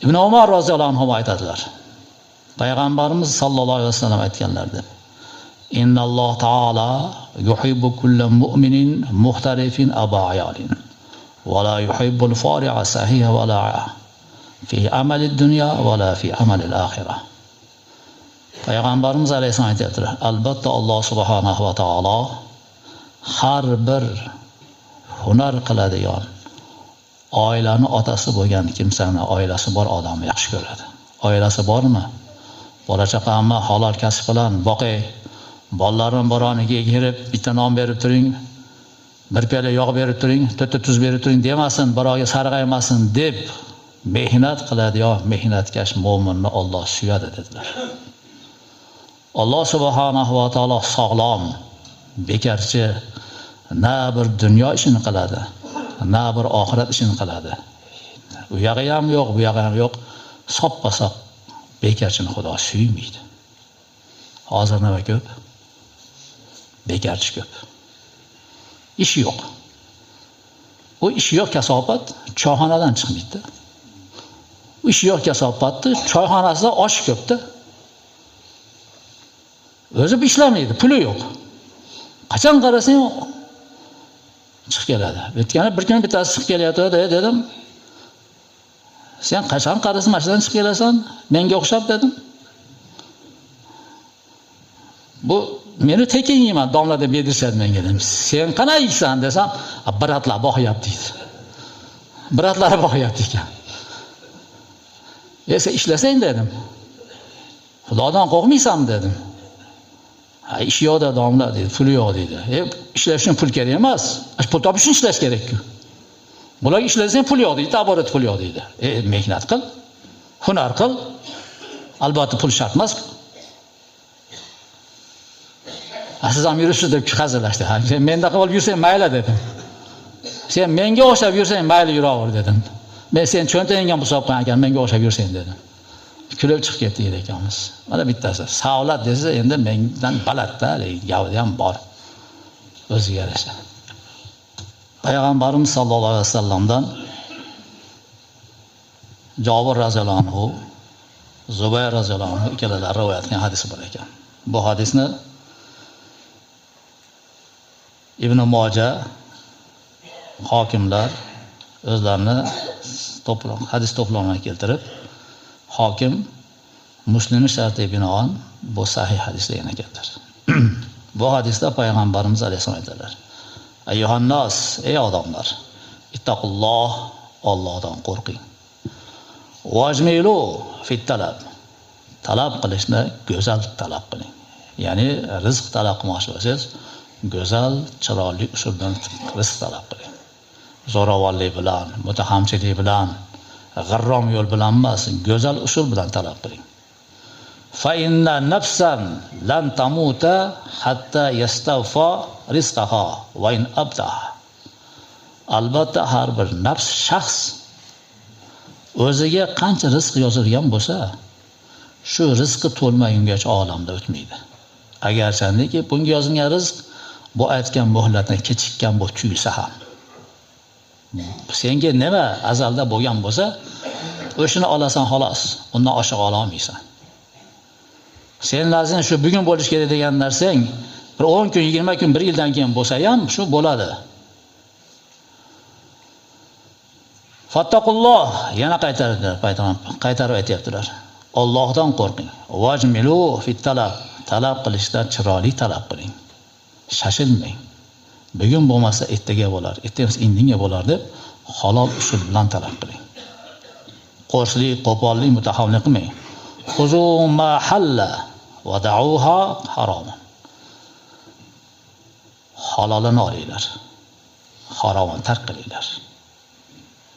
Ibn Umar roziyallohu anhu aytadilar. Payg'ambarimiz sallallohu alayhi vasallam aytganlar deb. Innalloh taala yuhibbu kulla mu'minin muhtarifin abayalin va la yuhibbul fari'a sahiha va la fi amali dunya va la fi amali al-akhirah. Payg'ambarimiz alayhisalom aytadilar. Albatta Alloh subhanahu va taolo har bir hunar qiladigan oilani otasi bo'lgan kimsani oilasi bor odamni yaxshi ko'radi. Oilasi bormi? Bola chaqamni halol kasb bilan boqay. Bolalarim boroniga kirib bitta non berib turing, bir piyola yog' berib turing, to'rtta tuz berib turing demasin, birovga sarg'aymasin deb mehnat qiladigan mehnatkash mo'minni Alloh suyadi dedilar. Alloh subhanahu va taolo sog'lom, bekarchi na bir dunyo ishini qiladi, na bir oxirat ishini qiladi. U yog'i ham yo'q, bu yog'i ham yo'q. Soppa-sop bekarchini Xudo suymaydi. Hozir nima ko'p? Bekarchi ko'p. Ish yo'q. U ish yo'q kasobat choyxonadan chiqmaydi. U ish yo'q kasobatni choyxonasida osh ko'pda. O'zi ishlamaydi, puli yo'q. Qachon qarasang chiqib keladi. O'tgani bir kun bittasi chiqib kelyapti dedim. Sen qachon qarasang mashinadan chiqib kelasan? Menga o'xshab dedim. Bu meni tekin yeyman, domla deb yedirishadi menga dedim. Sen qanday yeysan desam, biratlar boqyapti deydi. Biratlar boqyapti ekan. Sen ishlasang dedim. Xudodan qo'rqmaysanmi dedim. Ha, ish yo'qda domla dedi, pul yo'q dedi. Ishlash uchun pul kerak emas. Pul topish uchun ishlash kerak-ku. Bularga ishlasang pul yo'q deydi, taborat pul yo'q deydi. Mehnat qil, hunar qil. Albatta pul shart emas. Siz ham yurishsiz deb hazillashdi. Sen menda qilib yursang mayli dedim. Sen menga o'xshab yursang mayli yuraver dedim. Men sen cho'ntagingga hisob qilgan ekan, menga o'xshab yursang dedim. Kulib chiqib ketdi ekamiz. Mana bittasi. Savlat desa endi mendan balandda, gavdi ham bor. O'ziga yarasha. Payg'ambarimiz sallallohu alayhi vasallamdan Jabir roziyallohu anhu, Zubayr roziyallohu anhu ikkalari rivoyat qilgan hadis bor ekan. Bu hadisni Ibn Moja hokimlar o'zlarini hadis to'plamini keltirib, hokim Muslimning shartiga binoan bu sahih hadis degan ekanlar. Bu hadisda payg'ambarimiz alayhisalom aytadilar: Ayyuhan nas, ey odamlar, ittaqulloh, Allohdan qo'rqing. Vajmilu fit talab. Talab qilishni go'zal talab qiling. Ya'ni rizq talab qilmoqchi bo'lsangiz, go'zal, chiroyli usul bilan rizq talab qiling. Zo'ravonlik bilan, mutahamchilik bilan, g'arrom yo'l bilan emas, go'zal usul bilan talab qiling. Fa inna nafsan lan tamuta hatta yastawfa rizqaha va in abtaha. Albatta har bir nafs shaxs o'ziga qancha rizq yozilgan bo'lsa, shu rizqi to'lmagungacha olamda o'tmaydi. Agarchaki bunga yozilgan rizq bu aytgan muhlatdan kechikkan bu tuyulsa ham, senga nima azalda bo'lgan bo'lsa, o'shini olasan xolos, undan oshiq ola olmaysan. Sen lazim shu bugun bo'lish kerak degan narsang bir 10 kun, 20 kun, 1 yildan keyin bo'lsa ham shu bo'ladi. Fattaqulloh, yana qaytarib aytayaptilar. Allohdan qo'rqing. Vajmilu fit talab. Talab qilishda chiroyli talab qiling. Shashilmang. Bugun bo'lmasa ertaga bo'lar, ertaga indinga bo'lar deb halol usul bilan talab qiling. Qo'rslik, qo'pollik, mutahavlik qilmang. Xuzu ma halla va da'uha harom. Halolini olinglar. Haromni tark qilinglar.